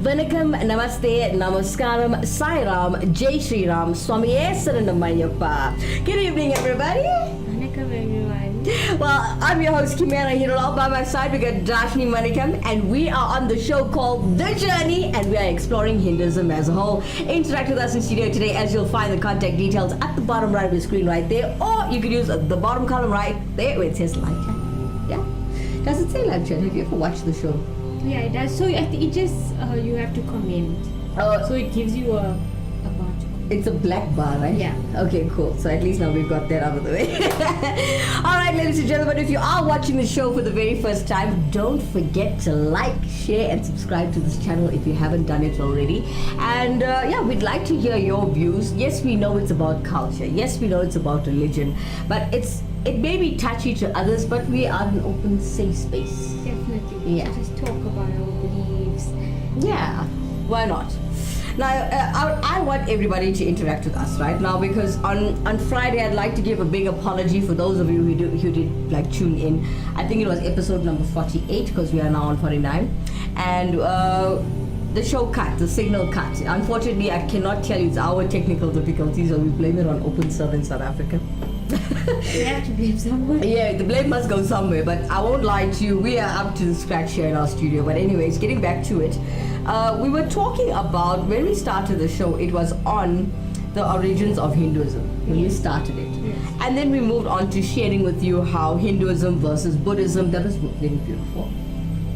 Manikam, Namaste, Namaskaram, Sairam, Jai Shri Ram, Swamiye Saranamayappa. Good evening, everybody. Manikam, everyone. Well, I'm your host, Kimera, Heeralal. By my side, we got Dashnee, Manikam, and we are on the show called The Journey, and we are exploring Hinduism as a whole. Interact with us in studio today, as you'll find the contact details at the bottom right of the screen right there, or you could use the bottom column right there where it says live chat. Yeah? Does it say live chat? Have you ever watched the show? Yeah, it does. So it just you have to comment. So it gives you a bar to comment. It's a black bar, right? Yeah. Okay, cool. So at least now we've got that out of the way. All right, ladies and gentlemen, if you are watching the show for the very first time, don't forget to like, share, and subscribe to this channel if you haven't done it already. And yeah, we'd like to hear your views. Yes, we know it's about culture. Yes, we know it's about religion. But it may be touchy to others, but we are an open, safe space. Definitely. Yeah. Just talk about our beliefs. Yeah, why not? Now, I want everybody to interact with us right now, because on Friday I'd like to give a big apology for those of you who did like tune in. I think it was episode number 48, because we are now on 49, and the show cut, the signal cut. Unfortunately, I cannot tell you it's our technical difficulties, or we blame it on OpenServe in South Africa. We have to blame somewhere. Yeah, the blame must go somewhere, but I won't lie to you, we are up to the scratch here in our studio. But anyways, getting back to it, we were talking about, when we started the show, it was on the origins of Hinduism, when we started it. Yes. And then we moved on to sharing with you how Hinduism versus Buddhism, that was very beautiful.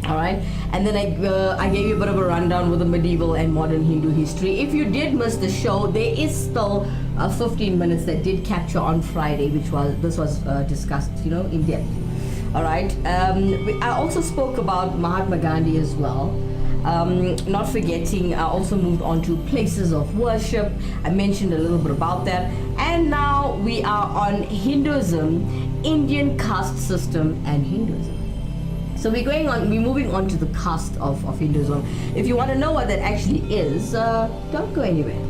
Alright, and then I gave you a bit of a rundown with the medieval and modern Hindu history. If you did miss the show, there is still 15 minutes that did capture on Friday, this was discussed, in depth. Alright, I also spoke about Mahatma Gandhi as well. Not forgetting, I also moved on to places of worship. I mentioned a little bit about that. And now we are on Hinduism, Indian caste system, and Hinduism. So we're moving on to the caste of Hinduism. If you want to know what that actually is, don't go anywhere.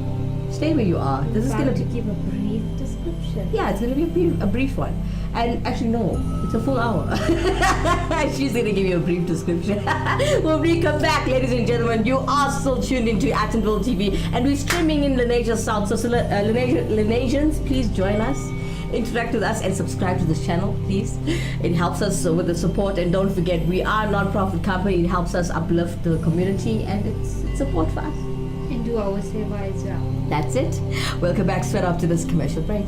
Stay where you are. This is going to give a brief description. Yeah, it's going to be a brief one. And actually, no, it's a full hour. She's going to give you a brief description. When we come back, ladies and gentlemen, you are still tuned into Attenville TV, and we're streaming in Lenasia South. So Lenasians, please join us. Interact with us and subscribe to this channel, please. It helps us with the support, and don't forget, we are a non-profit company. It helps us uplift the community, and it's support for us. And do our seva as well. That's it. We'll come back straight after this commercial break.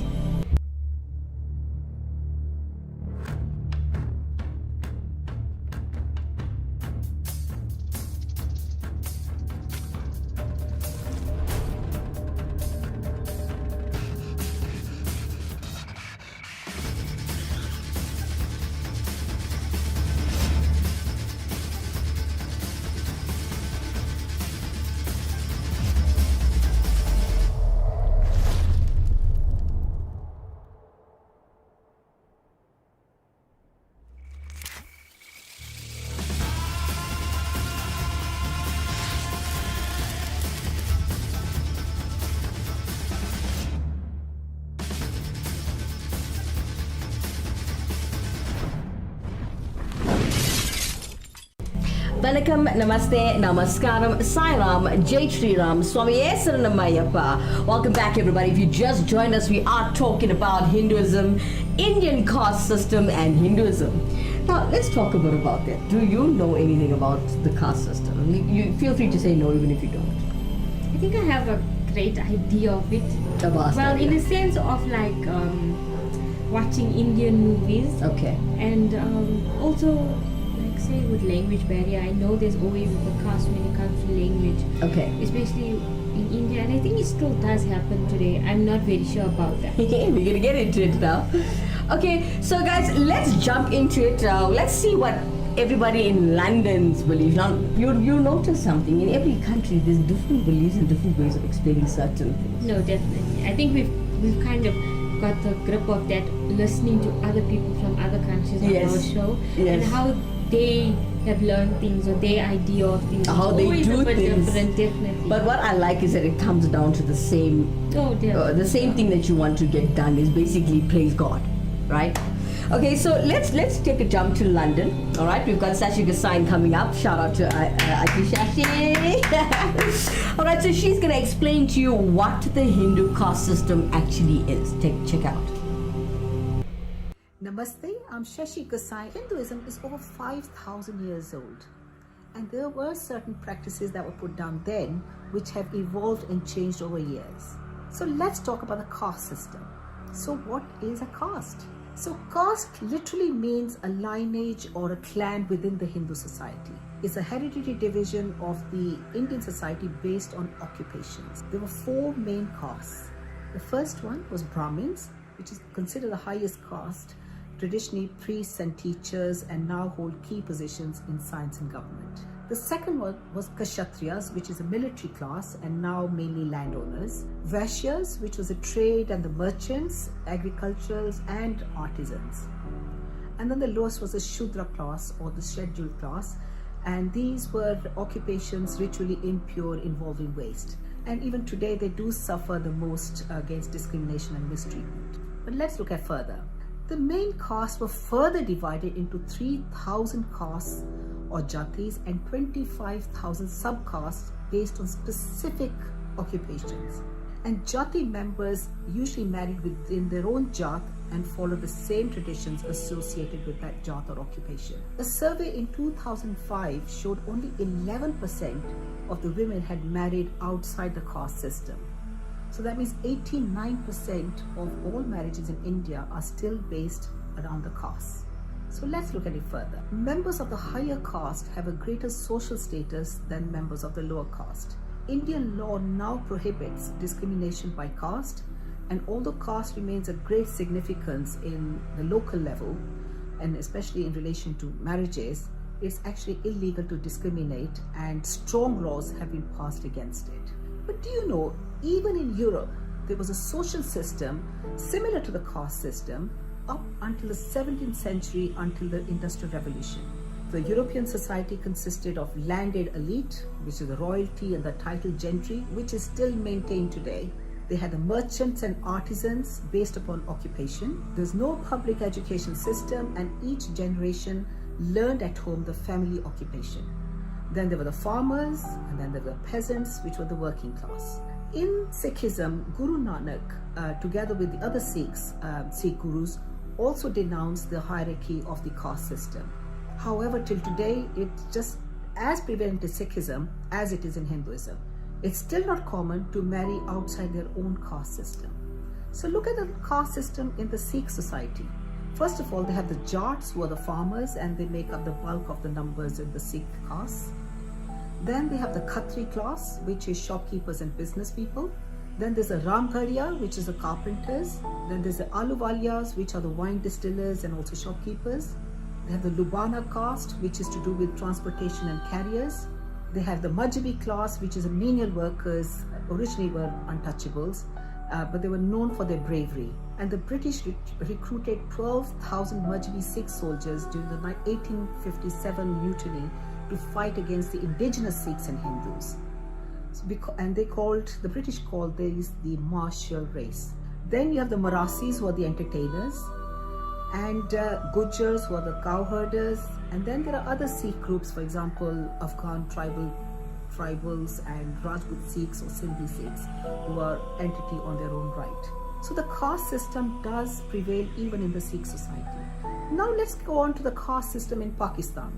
Manikam, Namaste, Namaskaram, Sairam, Jai Shri Ram, Swami Saranam. Welcome back, everybody. If you just joined us, we are talking about Hinduism, Indian caste system, and Hinduism. Now, let's talk a bit about that. Do you know anything about the caste system? You feel free to say no, even if you don't. I think I have a great idea of it. Well, in the sense of like watching Indian movies. Okay. And also, like say with language barrier, I know there's always a caste when it comes to language. Okay. Especially in India, and I think it still does happen today. I'm not very sure about that. We're gonna get into it now. Okay, so guys, let's jump into it. Let's see what everybody in London's beliefs. Now, you notice something. In every country, there's different beliefs and different ways of explaining certain things. No, definitely. I think we've kind of got the grip of that listening to other people from other countries on our show and how they have learned things or their idea of things. How they do things. Different, definitely. But what I like is that it comes down to the same. The same thing that you want to get done is basically praise God, right? Okay, so let's take a jump to London. All right, we've got Sashi Gasain coming up. Shout out to Auntie Shashi. All right, so she's gonna explain to you what the Hindu caste system actually is. Check out. Namaste, I'm Shashi Gasain. Hinduism is over 5,000 years old, and there were certain practices that were put down then which have evolved and changed over years. So let's talk about the caste system. So what is a caste? So caste literally means a lineage or a clan within the Hindu society. It's a hereditary division of the Indian society based on occupations. There were 4 main castes. The first one was Brahmins, which is considered the highest caste, traditionally priests and teachers, and now hold key positions in science and government. The second one was Kshatriyas, which is a military class and now mainly landowners. Vaishyas, which was a trade and the merchants, agriculturals and artisans. And then the lowest was the Shudra class or the scheduled class, and these were occupations ritually impure involving waste. And even today they do suffer the most against discrimination and mistreatment. But let's look at further. The main castes were further divided into 3,000 castes or jatis and 25,000 subcastes based on specific occupations. And jati members usually married within their own jat and follow the same traditions associated with that jat or occupation. A survey in 2005 showed only 11% of the women had married outside the caste system. So that means 89% of all marriages in India are still based around the caste. So let's look at it further. Members of the higher caste have a greater social status than members of the lower caste. Indian law now prohibits discrimination by caste, and although caste remains of great significance in the local level, and especially in relation to marriages, it's actually illegal to discriminate, and strong laws have been passed against it. But do you know, even in Europe, there was a social system similar to the caste system up until the 17th century, until the Industrial Revolution. The European society consisted of landed elite, which is the royalty and the titled gentry, which is still maintained today. They had the merchants and artisans based upon occupation. There's no public education system, and each generation learned at home the family occupation. Then there were the farmers, and then there were the peasants, which were the working class. In Sikhism, Guru Nanak, together with the other Sikhs, Sikh gurus, also denounced the hierarchy of the caste system. However, till today, it's just as prevalent in Sikhism as it is in Hinduism. It's still not common to marry outside their own caste system. So look at the caste system in the Sikh society. First of all, they have the Jats, who are the farmers, and they make up the bulk of the numbers in the Sikh caste. Then they have the Khatri class, which is shopkeepers and business people. Then there's a Ramghariya, which is the carpenters. Then there's the Aluwaliyas, which are the wine distillers and also shopkeepers. They have the Lubana caste, which is to do with transportation and carriers. They have the Majbi class, which is the menial workers, originally were untouchables, but they were known for their bravery. And the British recruited 12,000 Majbi Sikh soldiers during the 1857 mutiny to fight against the indigenous Sikhs and Hindus. And the British called these the martial race. Then you have the Marasis, who are the entertainers. and Gujars, who are the cow herders, and then there are other Sikh groups, for example, Afghan tribals and Rajput Sikhs or Sindhi Sikhs, who are entity on their own right. So the caste system does prevail even in the Sikh society. Now let's go on to the caste system in Pakistan.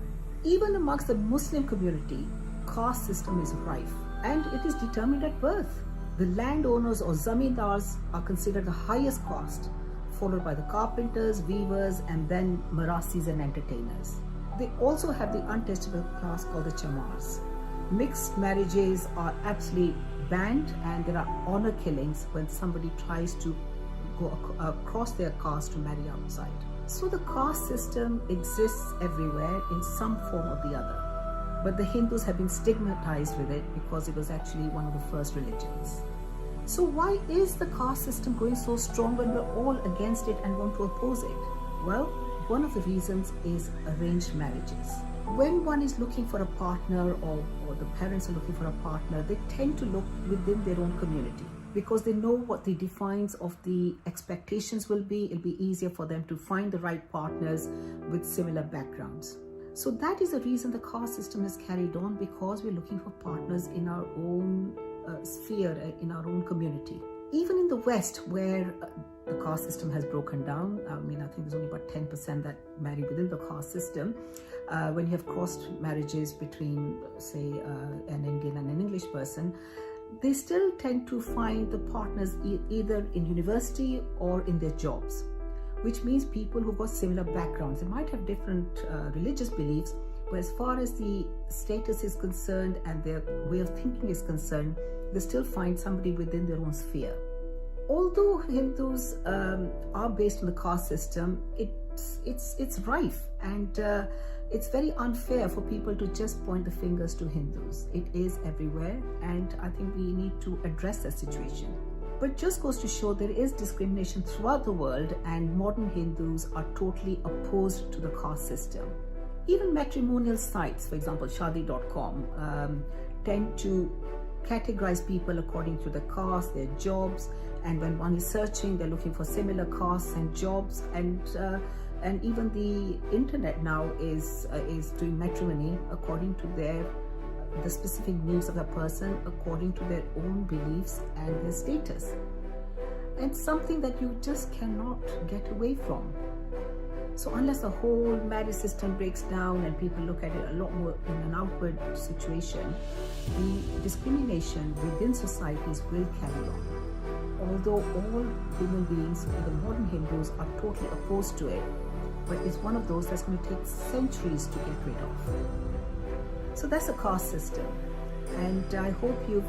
Even amongst the Muslim community, caste system is rife, and it is determined at birth. The landowners or zamindars are considered the highest caste, followed by the carpenters, weavers, and then marasis and entertainers. They also have the untouchable class called the chamars. Mixed marriages are absolutely banned, and there are honor killings when somebody tries to go across their caste to marry outside. So the caste system exists everywhere in some form or the other. But the Hindus have been stigmatized with it because it was actually one of the first religions. So why is the caste system going so strong when we're all against it and want to oppose it? Well, one of the reasons is arranged marriages. When one is looking for a partner, or the parents are looking for a partner, they tend to look within their own community because they know what the defines of the expectations will be. It'll be easier for them to find the right partners with similar backgrounds. So that is the reason the caste system has carried on, because we're looking for partners in our own sphere, in our own community. Even in the West, where the caste system has broken down, I think there's only about 10% that marry within the caste system. When you have crossed marriages between, say, an Indian and an English person, they still tend to find the partners either in university or in their jobs, which means people who've got similar backgrounds. They might have different religious beliefs, but as far as the status is concerned and their way of thinking is concerned, they still find somebody within their own sphere. Although Hindus are based on the caste system, it's rife, and it's very unfair for people to just point the fingers to Hindus. It is everywhere, and I think we need to address that situation. But just goes to show there is discrimination throughout the world, and modern Hindus are totally opposed to the caste system. Even matrimonial sites, for example, Shadi.com, tend to categorize people according to the caste, their jobs, and when one is searching, they're looking for similar castes and jobs, and even the internet now is doing matrimony according to the specific needs of the person, according to their own beliefs and their status. And something that you just cannot get away from. So unless the whole marriage system breaks down and people look at it a lot more in an outward situation, the discrimination within societies will carry on. Although all human beings, even modern Hindus, are totally opposed to it, but it's one of those that's going to take centuries to get rid of. So that's the caste system, and I hope you've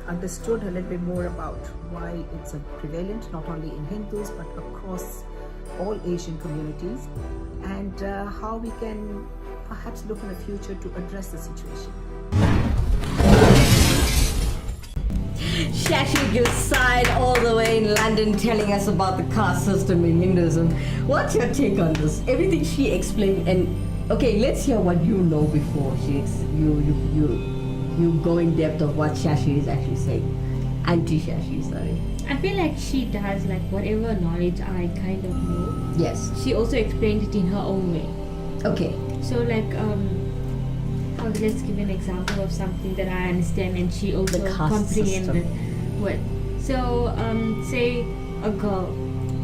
understood a little bit more about why it's prevalent not only in Hindus but across all Asian communities, and how we can perhaps look in the future to address the situation. Shashi Gusai all the way in London telling us about the caste system in Hinduism. What's your take on this? Everything she explained, and okay, let's hear what you know before you go in depth of what Shashi is actually saying. Auntie Shashi, sorry. I feel like she does, like, whatever knowledge I kind of know. Yes. She also explained it in her own way. Okay. So, like, let's give an example of something that I understand and she also comprehended. What? So, say a girl.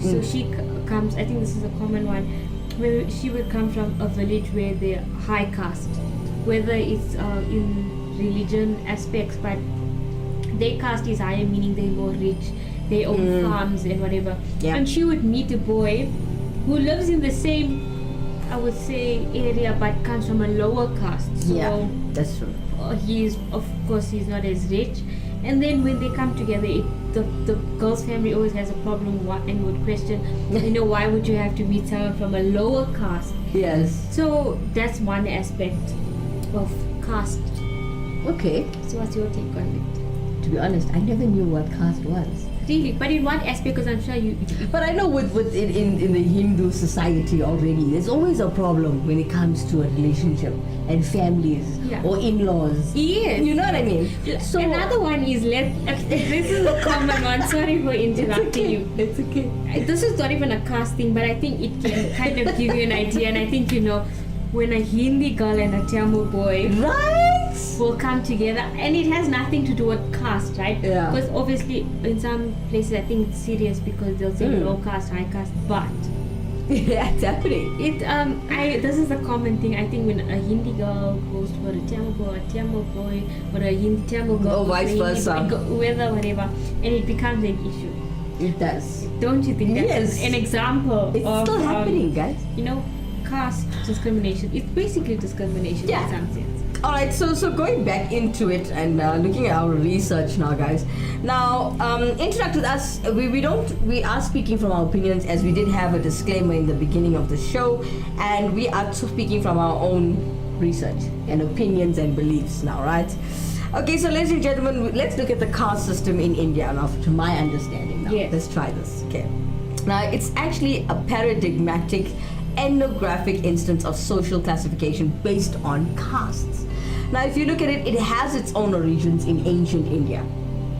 So she comes, I think this is a common one, where she would come from a village where they're high caste, whether it's in religion aspects, but their caste is higher, meaning they're more rich, they own farms and whatever. Yeah. And she would meet a boy who lives in the same, I would say, area, but comes from a lower caste. So yeah, that's true. He's not as rich. And then when they come together, the girl's family always has a problem and would question, why would you have to meet someone from a lower caste? Yes. So that's one aspect of caste. Okay. So what's your take on it? To be honest, I never knew what caste was. really. But in one aspect, because I'm sure you. But I know with in the Hindu society already, there's always a problem when it comes to a relationship and families or in-laws. Yes. You know what I mean? So another one is this is a common one. Sorry for interrupting you. It's okay. This is not even a caste thing, but I think it can kind of give you an idea. And I think when a Hindi girl and a Tamil boy will come together, and it has nothing to do with caste, right? Yeah. Because obviously in some places I think it's serious because they'll say low caste, high caste, but yeah, it's happening. This is a common thing. I think when a Hindi girl goes for a Tamil boy, or a Hindi Tamil girl, or vice versa, whatever, and it becomes an issue. It does. Don't you think that's an example it's of still happening, guys? Caste discrimination? It's basically discrimination in some sense. Alright, so going back into it and looking at our research now, guys. Now, interact with us. We are speaking from our opinions, as we did have a disclaimer in the beginning of the show, and we are speaking from our own research and opinions and beliefs now, right? Okay, so ladies and gentlemen, let's look at the caste system in India now, to my understanding now. Yes. Let's try this. Okay. Now, it's actually a paradigmatic ethnographic instance of social classification based on castes. Now, if you look at it, it has its own origins in ancient India,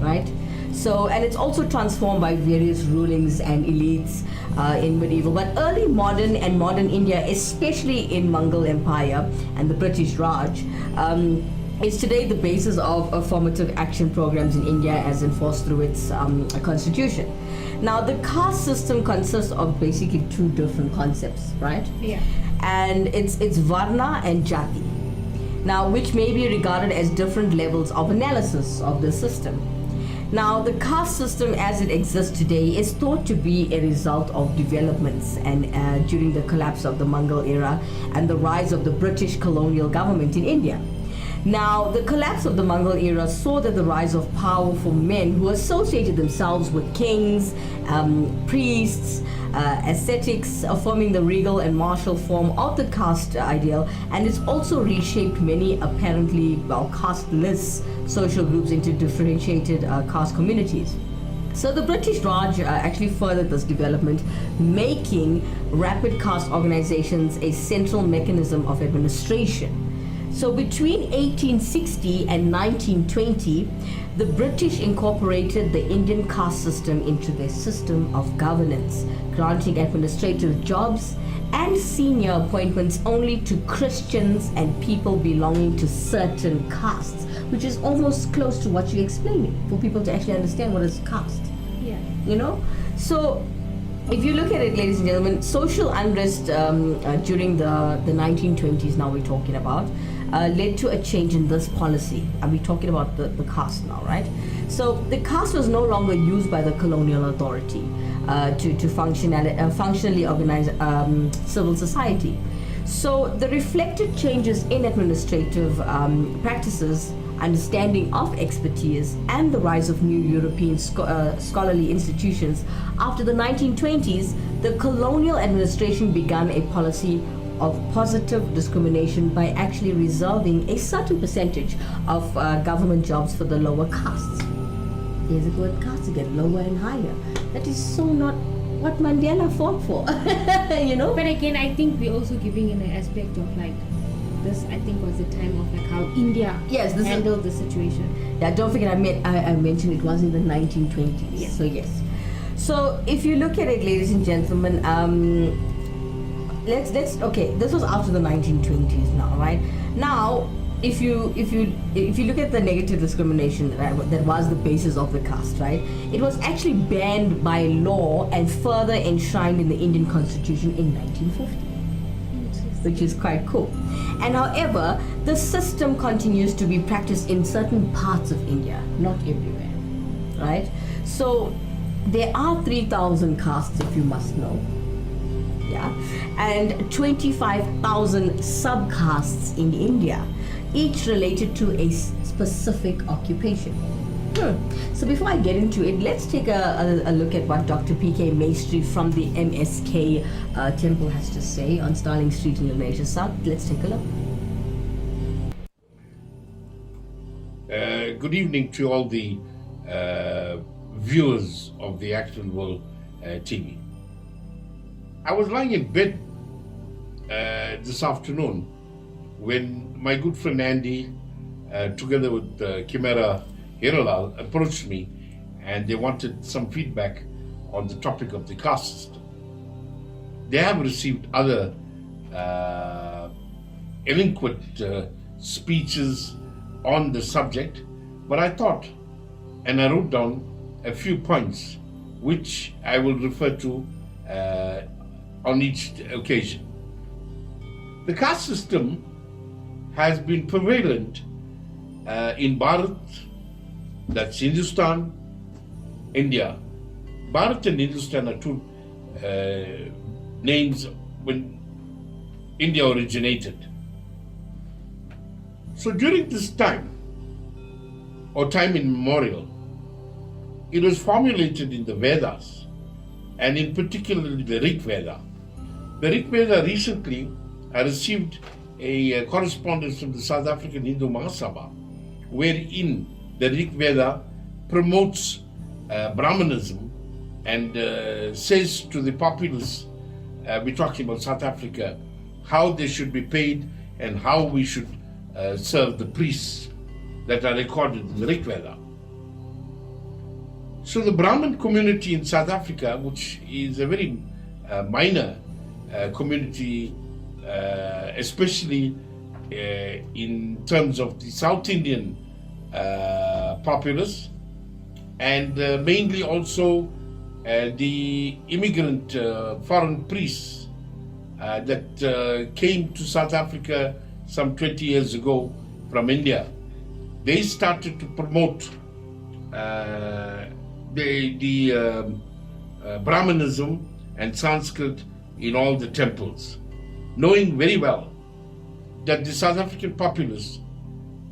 right? So, and it's also transformed by various rulings and elites in medieval. But early modern and modern India, especially in Mughal Empire and the British Raj, is today the basis of affirmative action programs in India as enforced through its constitution. Now, the caste system consists of basically two different concepts, right? Yeah. And it's Varna and Jati. Now, which may be regarded as different levels of analysis of the system. Now, the caste system as it exists today is thought to be a result of developments and during the collapse of the Mughal era and the rise of the British colonial government in India. Now, the collapse of the Mughal era saw that the rise of powerful men who associated themselves with kings, priests, ascetics, affirming the regal and martial form of the caste ideal, and it's also reshaped many apparently casteless social groups into differentiated caste communities. So the British Raj actually furthered this development, making rapid caste organizations a central mechanism of administration. So between 1860 and 1920, the British incorporated the Indian caste system into their system of governance, granting administrative jobs and senior appointments only to Christians and people belonging to certain castes, which is almost close to what you're explaining, for people to actually understand what is caste. Yeah. So if you look at it, ladies and gentlemen, social unrest during the 1920s, now we're talking about, led to a change in this policy. And we're talking about the caste now, right? So the caste was no longer used by the colonial authority to functionally organize civil society. So the reflected changes in administrative practices, understanding of expertise, and the rise of new European scholarly institutions. After the 1920s, the colonial administration began a policy of positive discrimination by actually reserving a certain percentage of government jobs for the lower castes. Here's the word caste again, lower and higher. That is so not what Mandela fought for, But again, I think we're also giving in an aspect of this, I think, was the time of how India handled the situation. Yeah, don't forget, I mentioned it was in the 1920s. Yes. So yes. So if you look at it, ladies and gentlemen, this was after the 1920s now, right? Now, if you look at the negative discrimination that was the basis of the caste, right? It was actually banned by law and further enshrined in the Indian Constitution in 1950. Which is quite cool. And however, the system continues to be practiced in certain parts of India, not everywhere, right? So there are 3,000 castes, if you must know, and 25,000 subcastes in India, each related to a specific occupation. So before I get into it, let's take a look at what Dr. P.K. Maestri from the MSK Temple has to say on Starling Street in Malaysia South. Let's take a look. Good evening to all the viewers of the Actual World TV. I was lying in bed this afternoon when my good friend Andy, together with Kimera Heeralal, approached me, and they wanted some feedback on the topic of the caste system. They have received other eloquent speeches on the subject, but I thought, and I wrote down a few points which I will refer to on each occasion. The caste system has been prevalent in Bharat, that's Hindustan, India. Bharat and Hindustan are two names when India originated. So during this time, or time immemorial, it was formulated in the Vedas, and in particular the Rig Veda. The Rig Veda recently received a correspondence from the South African Hindu Mahasabha, wherein the Rig Veda promotes Brahmanism and says to the populace, we're talking about South Africa, how they should be paid and how we should serve the priests that are recorded in the Rig Veda. So the Brahmin community in South Africa, which is a very minor community, especially in terms of the South Indian populace, and mainly also the immigrant foreign priests that came to South Africa some 20 years ago from India. They started to promote the Brahmanism and Sanskrit in all the temples, knowing very well that the South African populace,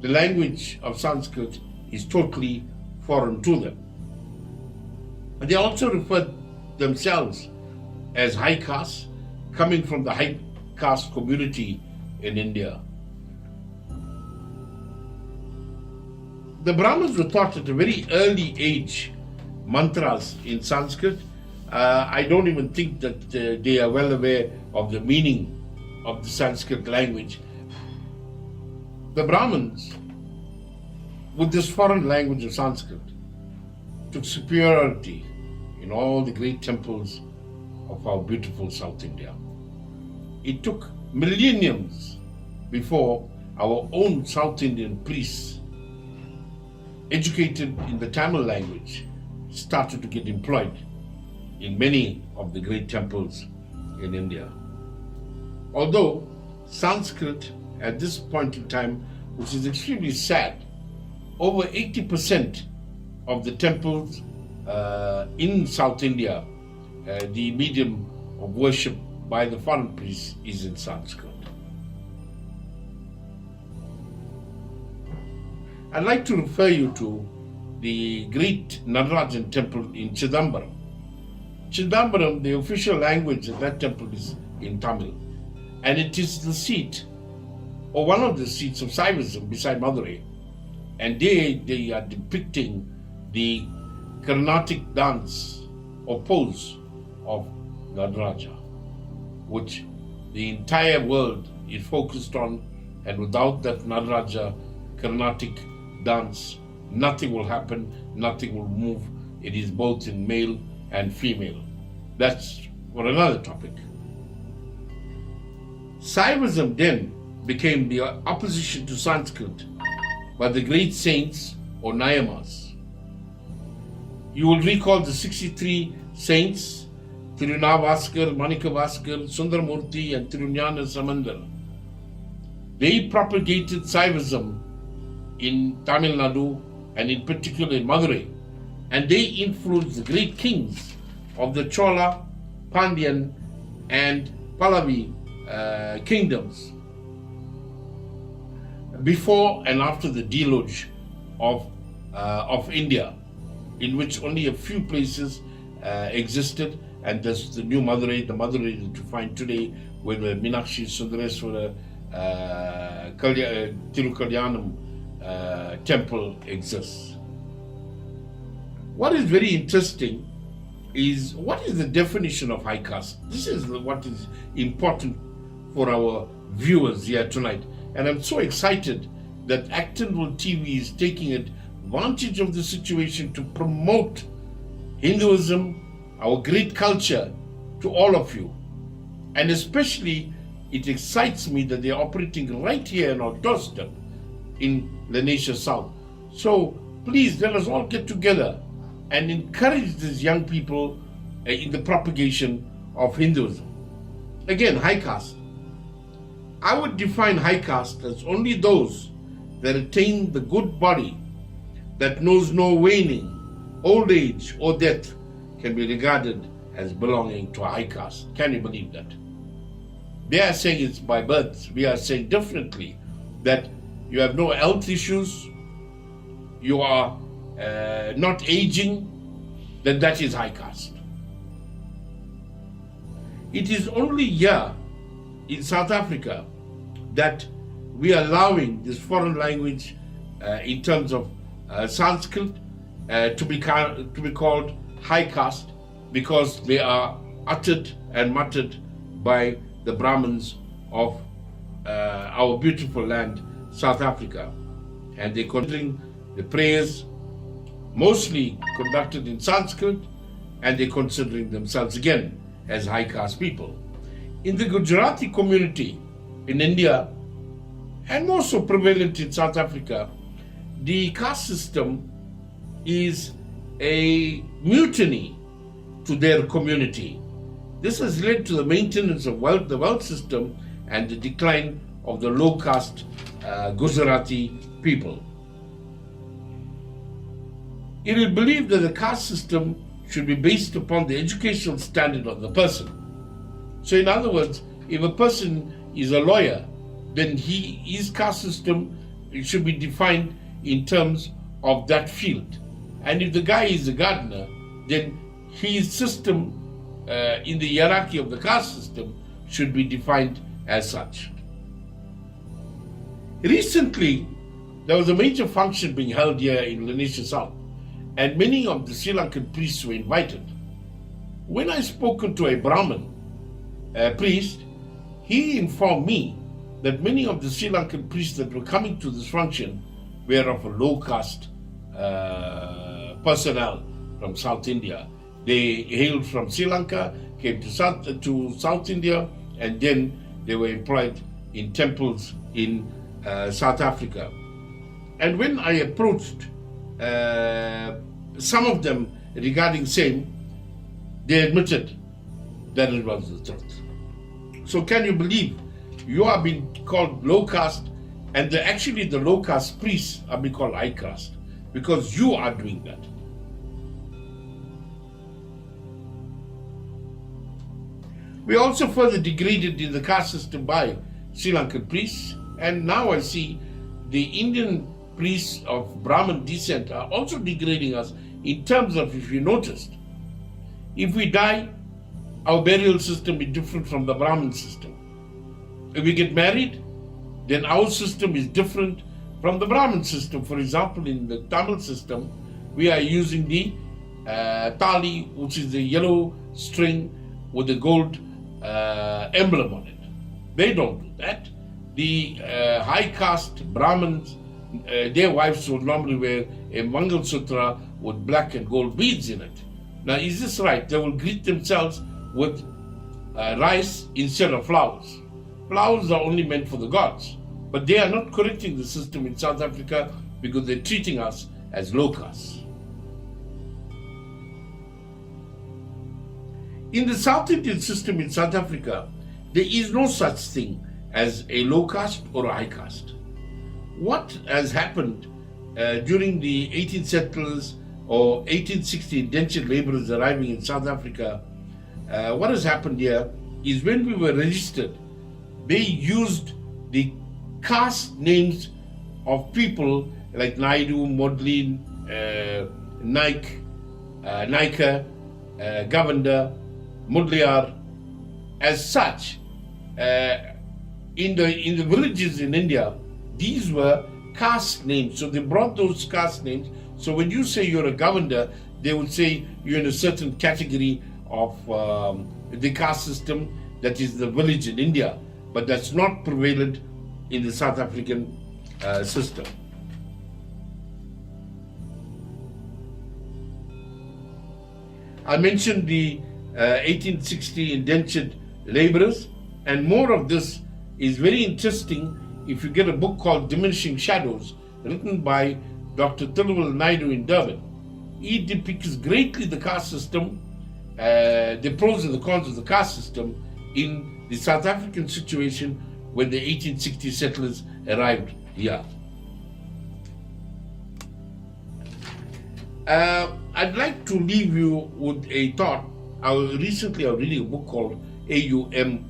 the language of Sanskrit is totally foreign to them. And they also refer themselves as high caste, coming from the high caste community in India. The Brahmins were taught at a very early age mantras in Sanskrit. I don't even think that they are well aware of the meaning of the Sanskrit language. The Brahmins, with this foreign language of Sanskrit, took superiority in all the great temples of our beautiful South India. It took millenniums before our own South Indian priests, educated in the Tamil language, started to get employed in many of the great temples in India. Although Sanskrit at this point in time, which is extremely sad, over 80% of the temples in South India, the medium of worship by the foreign priests is in Sanskrit. I'd like to refer you to the great Natarajan temple in Chidambaram. Chidambaram, the official language of that temple is in Tamil, and it is the seat, or one of the seats of Saivism beside Madurai, and they are depicting the Carnatic dance or pose of Nataraja, which the entire world is focused on, and without that Nataraja Carnatic dance, nothing will happen, nothing will move. It is both in male and female. That's for another topic. Saivism then became the opposition to Sanskrit by the great saints or Nayamas. You will recall the 63 saints, Tirunavaskar, Manikavaskar, Sundaramurti and Tirunyana Samandar. They propagated Saivism in Tamil Nadu and in particular in Madurai, and they influenced the great kings of the Chola, Pandyan and Pallavi kingdoms before and after the deluge of India, in which only a few places existed, and there's the new Madurai, the Madurai that you find today, where the Meenakshi Sundareswara Tirukalyanam temple exists. What is very interesting is, what is the definition of high caste? This is what is important for our viewers here tonight. And I'm so excited that Actonville TV is taking advantage of the situation to promote Hinduism, our great culture, to all of you. And especially, it excites me that they're operating right here in our doorstep in Lenasia South. So please, let us all get together and encourage these young people in the propagation of Hinduism. Again, high caste. I would define high caste as only those that attain the good body that knows no waning, old age, or death can be regarded as belonging to a high caste. Can you believe that? They are saying it's by birth. We are saying differently that you have no health issues, you are not aging, then that is high caste. It is only here in South Africa that we are allowing this foreign language in terms of Sanskrit to be called high caste, because they are uttered and muttered by the Brahmins of our beautiful land, South Africa. And they're considering the prayers mostly conducted in Sanskrit, and they're considering themselves again as high caste people. In the Gujarati community in India, and more so prevalent in South Africa, the caste system is a mutiny to their community. This has led to the maintenance of the wealth system and the decline of the low caste Gujarati people. It is believed that the caste system should be based upon the educational standard of the person. So in other words, if a person is a lawyer, then his caste system should be defined in terms of that field. And if the guy is a gardener, then his system in the hierarchy of the caste system should be defined as such. Recently, there was a major function being held here in Lenasia South, and many of the Sri Lankan priests were invited. When I spoke to a Brahmin priest, he informed me that many of the Sri Lankan priests that were coming to this function were of a low caste personnel from South India. They hailed from Sri Lanka, came to South India, and then they were employed in temples in South Africa. And when I approached some of them regarding same, they admitted that it was the truth. So can you believe you are being called low caste, and actually the low caste priests are being called high caste because you are doing that? We also further degraded in the caste system by Sri Lankan priests, and now I see the Indian priests of Brahmin descent are also degrading us in terms of, if you noticed, if we die, our burial system is different from the Brahmin system. If we get married, then our system is different from the Brahmin system. For example, in the Tamil system, we are using the tali, which is the yellow string with the gold emblem on it. They don't do that. The high caste Brahmins, their wives would normally wear a Mangal Sutra with black and gold beads in it. Now, is this right? They will greet themselves with rice instead of flowers. Flowers are only meant for the gods. But they are not correcting the system in South Africa because they're treating us as low caste. In the South Indian system in South Africa, there is no such thing as a low caste or a high caste. What has happened during the 18th settlers or 1860 indentured laborers arriving in South Africa, what has happened here is when we were registered, they used the caste names of people like Naidu, Modlin, Naik, Naika, Govender, Mudliar. As such, in the villages in India, these were caste names. So they brought those caste names. So when you say you're a Govender, they would say you're in a certain category of the caste system, that is the village in India, but that's not prevalent in the South African system. I mentioned the 1860 indentured laborers, and more of this is very interesting if you get a book called Diminishing Shadows, written by Dr. Thiruvul Naidu in Durban. He depicts greatly the caste system, the pros and the cons of the caste system in the South African situation when the 1860 settlers arrived here. I'd like to leave you with a thought. Recently I was reading a book called AUM.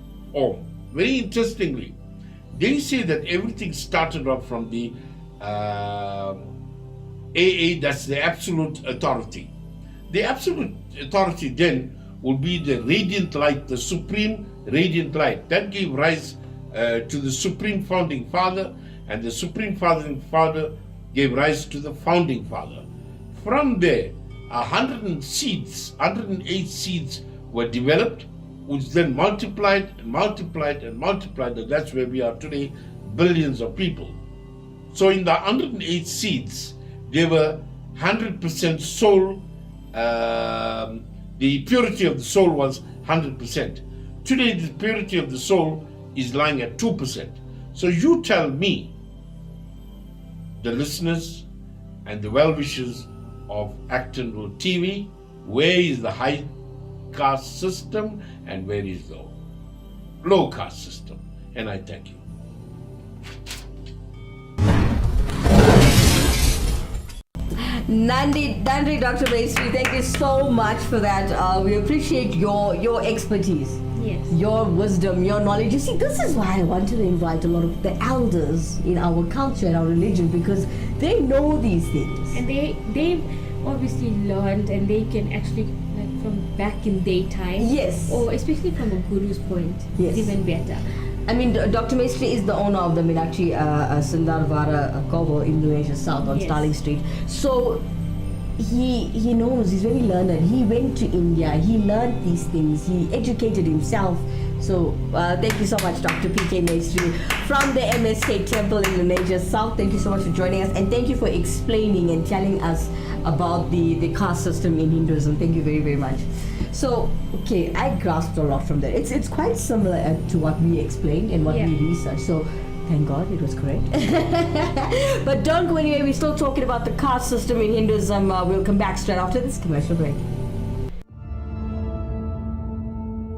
Very interestingly, they say that everything started off from the AA, that's the absolute authority. The absolute authority then will be the radiant light, the supreme radiant light. That gave rise to the supreme founding father, and the supreme founding father gave rise to the founding father. From there, 108 seeds were developed, which then multiplied and multiplied and multiplied, and that's where we are today, billions of people. So in the 108 seeds, they were 100% soul. The purity of the soul was 100%. Today, the purity of the soul is lying at 2%. So you tell me, the listeners and the well-wishers of Actonville TV, where is the high caste system and where is the low caste system? And I thank you. Nandi, Dr. Maestri, thank you so much for that. We appreciate your expertise. Yes. Your wisdom, your knowledge. You see, this is why I wanted to invite a lot of the elders in our culture and our religion, because they know these things. And they obviously learned, and they can actually, like, from back in their time. Yes. Or especially from a guru's point. Yes. It's even better. I mean, Dr. Maestri is the owner of the Meenakshi Sundarvara Kovo in Indonesia South on Yes. Starling Street. So he knows, he's very learned. He went to India, he learned these things, he educated himself. So thank you so much, Dr. P.K. Maestri from the MSK Temple in Indonesia South. Thank you so much for joining us, and thank you for explaining and telling us about the caste system in Hinduism. Thank you very, very much. So, okay, I grasped a lot from that. It's quite similar to what we explained and what we researched. So, thank God it was correct. But don't go anywhere. We're still talking about the caste system in Hinduism. We'll come back straight after this commercial break.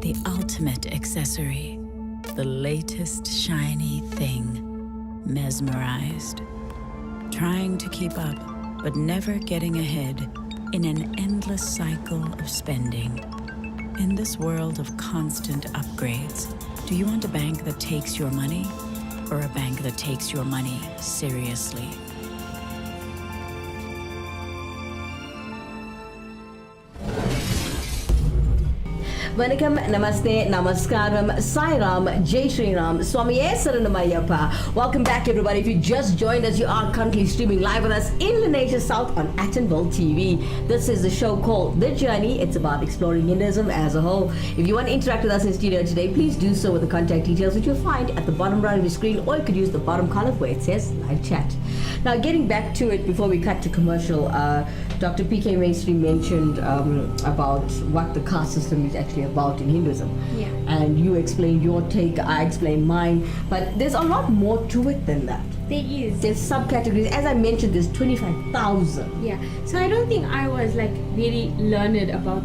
The ultimate accessory, the latest shiny thing, mesmerized. Trying to keep up, but never getting ahead in an endless cycle of spending. In this world of constant upgrades, do you want a bank that takes your money, or a bank that takes your money seriously? Manikam, Namaste, Namaskaram, Sai Ram, Jai Shri Ram, Swamiye Saranamayappa. Welcome back, everybody. If you just joined us, you are currently streaming live with us in Indonesia South on Actonville TV. This is the show called The Journey. It's about exploring Hinduism as a whole. If you want to interact with us in studio today, please do so with the contact details which you'll find at the bottom right of your screen, or you could use the bottom color where it says live chat. Now, getting back to it before we cut to commercial, Dr. P.K. Maestri mentioned about what the caste system is actually about in Hinduism. Yeah. And you explained your take, I explained mine, but there's a lot more to it than that. There is. There's subcategories. As I mentioned, there's 25,000. Yeah. So I don't think I was like very learned about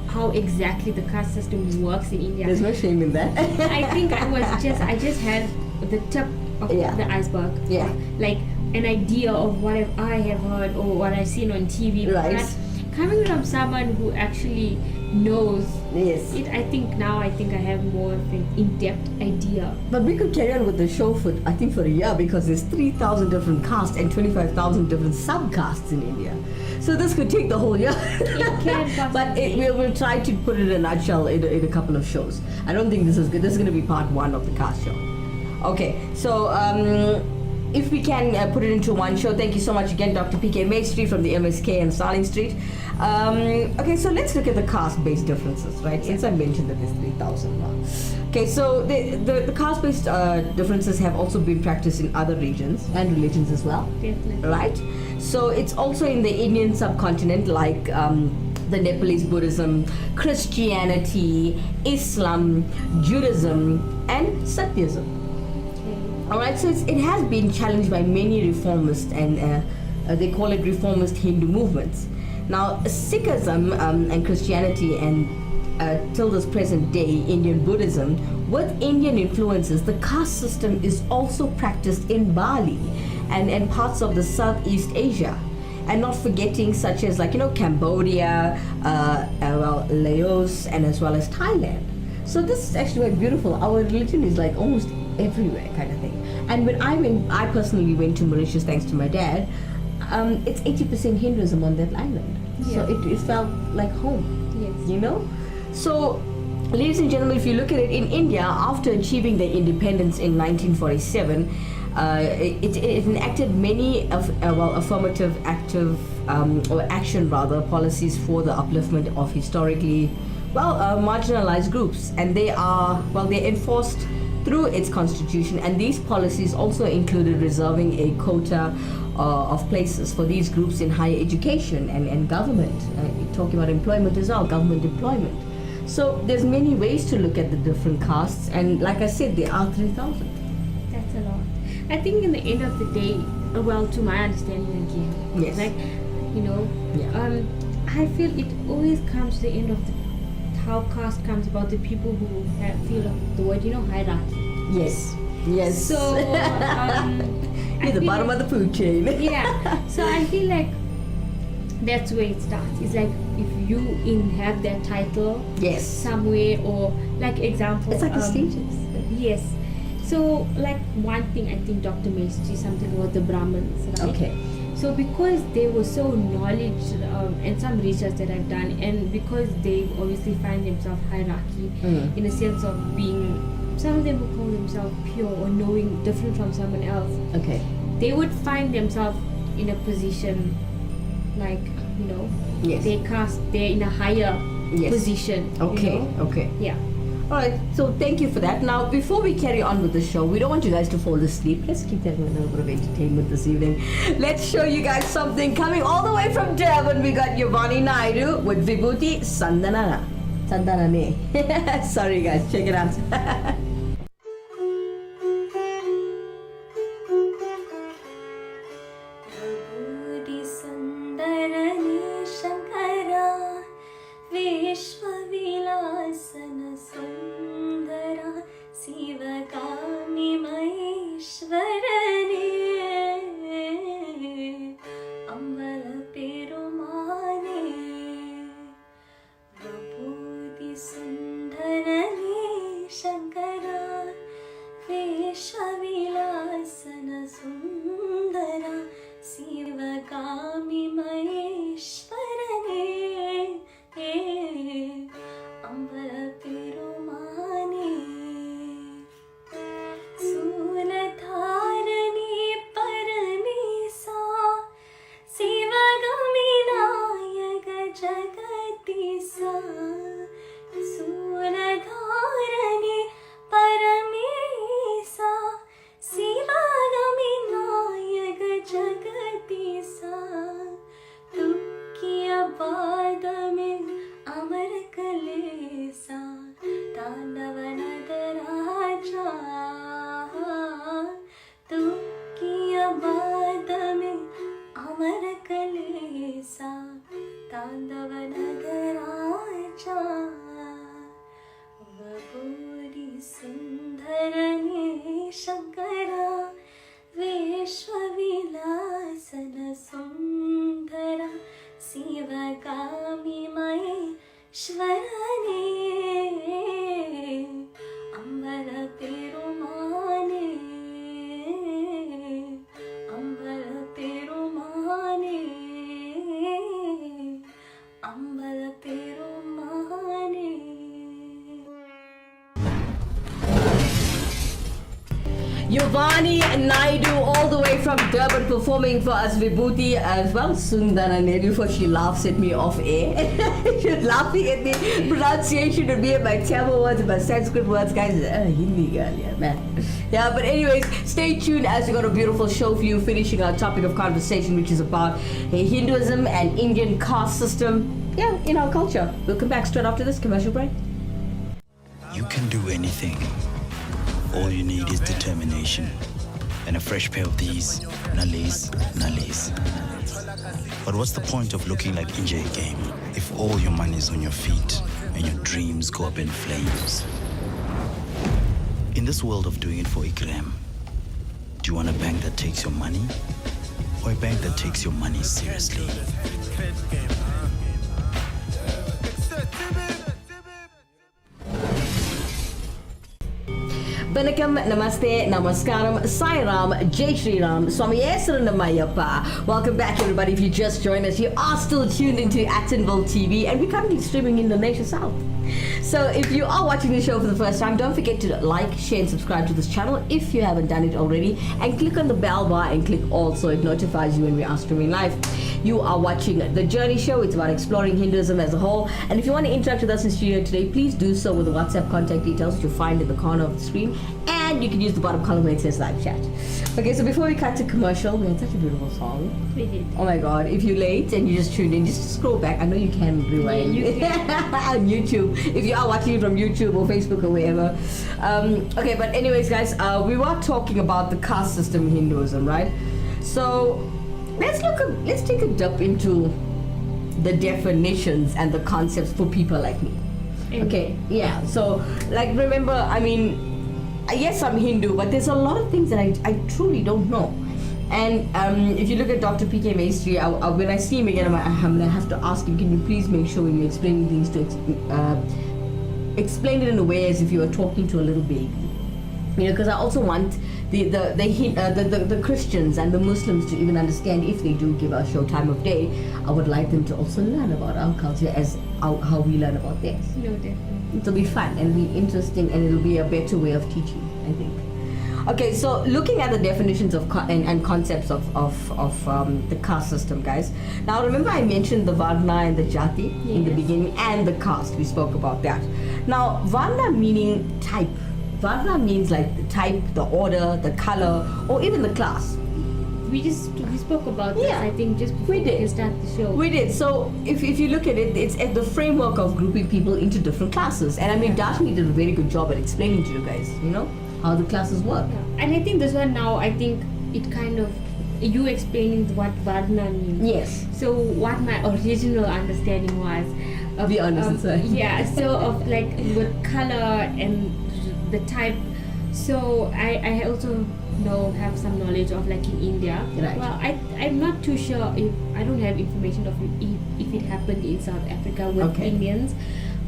how exactly the caste system works in India. There's no shame in that. I think I just had the tip of the iceberg. Yeah. Like an idea of what I have heard or what I've seen on TV. Right. But coming from someone who actually knows Yes. it, I think I have more of an in-depth idea. But we could carry on with the show for a year, because there's 3,000 different castes and 25,000 different subcastes in India. So this could take the whole year. It can possibly. But we'll try to put it in a nutshell in a couple of shows. I don't think this is good. This is going to be part 1 of the caste show. Okay, so if we can put it into one show, thank you so much again, Dr. P.K. Maestri from the MSK and Starling Street. Okay, so let's look at the caste-based differences, right? Since I mentioned that there's 3,000 now. Okay, so the caste-based differences have also been practiced in other regions and religions as well. Definitely. Right? So it's also in the Indian subcontinent, like the Nepalese Buddhism, Christianity, Islam, Judaism, and Sikhism. All right, so it has been challenged by many reformist and they call it reformist Hindu movements. Now, Sikhism and Christianity and till this present day, Indian Buddhism, with Indian influences, the caste system is also practiced in Bali and parts of the Southeast Asia. And not forgetting such as Cambodia, Laos, and as well as Thailand. So this is actually quite beautiful. Our religion is like almost everywhere kind of thing. And when I personally went to Mauritius thanks to my dad, it's 80% Hinduism on that island. Yeah. So it felt like home. Yes. So ladies and gentlemen, if you look at it, in India, after achieving their independence in 1947, it enacted many affirmative action policies for the upliftment of historically marginalized groups, and they're enforced through its constitution. And these policies also included reserving a quota of places for these groups in higher education and government. Talking about employment as well, government employment. So there's many ways to look at the different castes, and like I said, there are 3,000. That's a lot. I think in the end of the day, to my understanding again, Yes. I feel it always comes to the end of how caste comes about the people who feel the word, hierarchy. Yes. So, You're the bottom of the food chain. Yeah. So I feel like that's where it starts. It's like if you have that title Yes. somewhere, or like example. It's like the stages. Yes. So like one thing I think Dr. mentioned is something about the Brahmins, right? Okay. So because they were so knowledge and some research that I've done, and because they obviously find themselves hierarchy in a sense of being, some of them would call themselves pure or knowing different from someone else. Okay. They would find themselves in a position like, Yes. they're in a higher Yes. position. Okay. Okay. Yeah. All right. So thank you for that. Now, before we carry on with the show, we don't want you guys to fall asleep. Let's keep that with a little bit of entertainment this evening. Let's show you guys something coming all the way from Devon. We got Yavani Naidu with Vibhuti Sandanana. Sandanane. Sorry guys, check it out. Yovani Naidu, all the way from Durban, performing for us. Vibhuti as well. Sundana Naidu, for she laughs at me off air. She's laughing at the pronunciation of me and my Tamil words and my Sanskrit words, guys. Hindi girl, yeah, man. Yeah, but anyways, stay tuned as we got a beautiful show for you, finishing our topic of conversation, which is about Hinduism and Indian caste system. Yeah, in our culture. We'll come back straight after this commercial break. You can do anything. All you need is determination and a fresh pair of these nallies. But what's the point of looking like Injay game if all your money is on your feet and your dreams go up in flames? In this world of doing it for Ikram, do you want a bank that takes your money or a bank that takes your money seriously? Manikam, Namaste, Namaskaram, Sai Ram, Jai Shri Ram, Swami Mayappa. Welcome back, everybody. If you just joined us, you are still tuned into Actonville TV, and we're currently streaming in the nation south. So if you are watching the show for the first time, don't forget to like, share, and subscribe to this channel if you haven't done it already, and click on the bell bar and click all so it notifies you when we are streaming live. You are watching The Journey Show. It's about exploring Hinduism as a whole. And if you want to interact with us in studio today, please do so with the WhatsApp contact details that you'll find in the corner of the screen. And you can use the bottom column where it says live chat. Okay, so before we cut to commercial, we had such a beautiful song. We did. Oh my god, if you're late and you just tuned in, just scroll back. I know you can rewind. Yeah, you can. On YouTube. If you are watching it from YouTube or Facebook or wherever. Okay, but anyways, guys, we were talking about the caste system in Hinduism, right? So let's take a dip into the definitions and the concepts for people like me. Okay, yeah. So, like, remember, I mean, yes, I'm Hindu, but there's a lot of things that I truly don't know. And if you look at Dr. P.K. Maestri, when I see him again, I'm going to have to ask him, can you please make sure when you're explaining things to explain it in a way as if you were talking to a little baby. You know, because I also want the Christians and the Muslims to even understand, if they do give our show time of day, I would like them to also learn about our culture as how we learn about theirs. No, definitely. It'll be fun and it'll be interesting and it'll be a better way of teaching, I think. Okay, so looking at the definitions of and concepts of the caste system, guys. Now remember I mentioned the Varna and the Jati in the beginning, and the caste, we spoke about that. Now Varna meaning type. Varna means like the type, the order, the color, or even the class. We spoke about this, I think, just before we start the show. We did. So if you look at it, it's at the framework of grouping people into different classes. And I mean, Dashnee did a very good job at explaining to you guys, you know, how the classes work. Yeah. And I think this one now, I think it kind of, you explaining what Varna means. Yes. So what my original understanding was. Be honest, yeah, so of like with color and the type. So I also have some knowledge of like in India. Right. Well, I'm not too sure if I don't have information of if it happened in South Africa with Indians,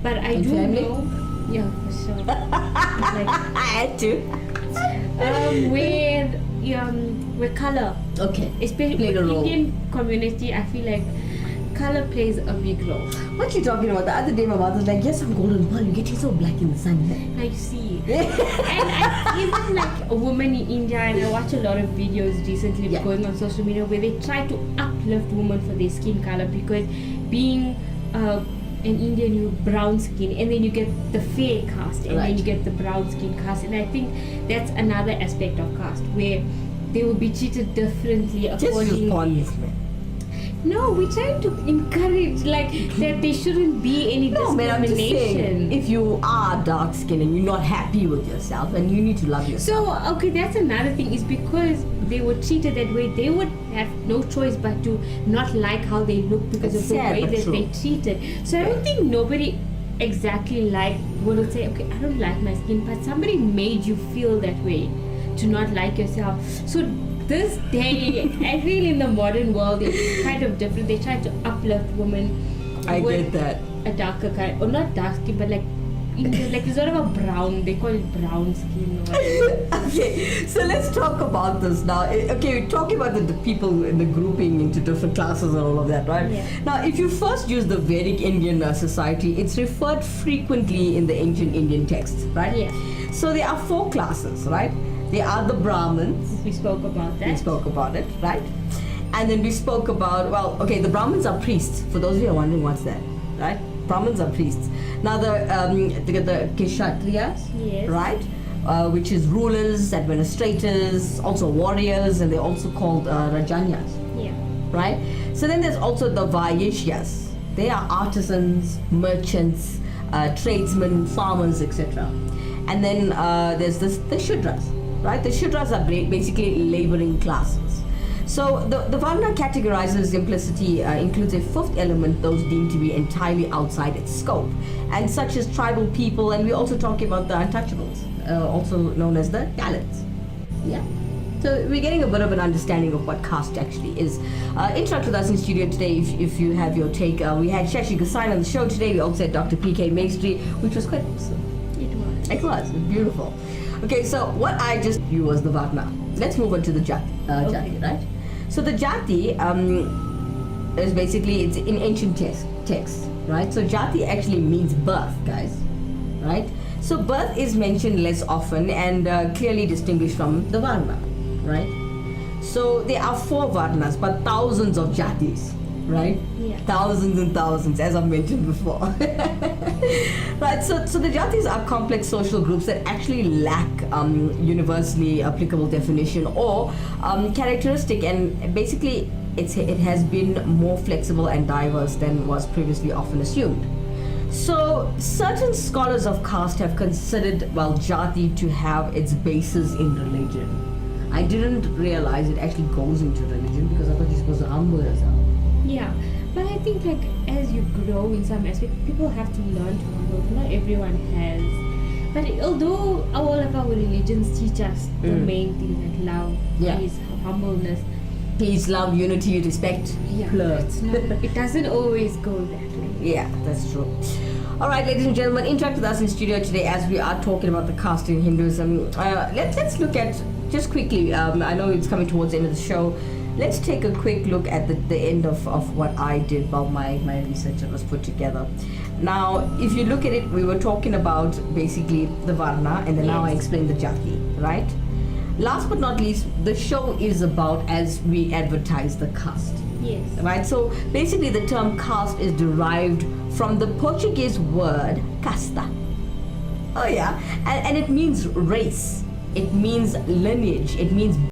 but I do know. Yeah, for sure. Like, I had to. With color. Okay. Especially with Indian community, I feel like color plays a big role. What you talking about? The other day my mother was like, yes, I'm golden pearl, you're getting so black in the sun. I see. And even like a woman in India, and I watch a lot of videos recently going on social media where they try to uplift women for their skin color, because being an Indian, you have brown skin, and then you get the fair caste, and then you get the brown skin caste. And I think that's another aspect of caste where they will be treated differently according. No, we're trying to encourage like that there shouldn't be any discrimination. Man, I'm just saying, if you are dark skinned and you're not happy with yourself, and you need to love yourself. So okay, that's another thing, is because they were treated that way, they would have no choice but to not like how they look because of the way that they treated. So I don't think nobody exactly would say, okay, I don't like my skin, but somebody made you feel that way to not like yourself. So this day, I feel in the modern world, it's kind of different. They try to uplift women. I get that. A darker kind, or not dark skin, but like it's sort of a brown. They call it brown skin. Okay, so let's talk about this now. Okay, we're talking about the people in the grouping into different classes and all of that, right? Yeah. Now, if you first use the Vedic Indian society, it's referred frequently in the ancient Indian texts, right? Yeah. So there are 4 classes, right? There are the Brahmins. We spoke about that. We spoke about it, right? And then we spoke about, well, okay, the Brahmins are priests. For those of you who are wondering what's that, right? Brahmins are priests. Now the Kshatriyas, Yes. right? Which is rulers, administrators, also warriors, and they're also called Rajanyas, Yeah. right? So then there's also the Vaishyas. They are artisans, merchants, tradesmen, farmers, etc. And then there's the Shudras, right? The Shudras are basically laboring classes. So the Varna categorizes simplicity includes a fifth element, those deemed to be entirely outside its scope, and such as tribal people, and we're also talking about the untouchables, also known as the Dalits. Yeah. So we're getting a bit of an understanding of what caste actually is. Interact with us in studio today if you have your take. We had Shashi Gasain on the show today. We also had Dr. P.K. Maestri, which was quite awesome. It was beautiful. Okay, so what I just viewed was the Varna. Let's move on to the Jati, right? So the Jati is basically, it's in ancient text, right? So Jati actually means birth, guys, right? So birth is mentioned less often and clearly distinguished from the Varna, right? So there are 4 Varnas, but thousands of Jatis, right? Yeah. Thousands and thousands, as I've mentioned before. Right, so the Jatis are complex social groups that actually lack universally applicable definition or characteristic, and basically it has been more flexible and diverse than was previously often assumed. So certain scholars of caste have considered, well, Jati to have its basis in religion. I didn't realize it actually goes into religion because I thought you're supposed to humble yourself. Yeah, but I think like as you grow in some aspect, people have to learn to humble. Not everyone has. But although all of our religions teach us the main things like love, peace, humbleness, peace, love, unity, respect. yeah, Plus. it's not, it doesn't always go that way. Yeah, that's true. All right, ladies and gentlemen, interact with us in studio today as we are talking about the caste in Hinduism. Let's look at, just quickly, I know it's coming towards the end of the show. Let's take a quick look at the end of what I did while my research that was put together. Now, if you look at it, we were talking about basically the Varna, and then now I explained the Jati, right? Last but not least, the show is about as we advertise the caste. Yes. Right, so basically the term caste is derived from the Portuguese word casta. Oh yeah, and it means race, it means lineage, it means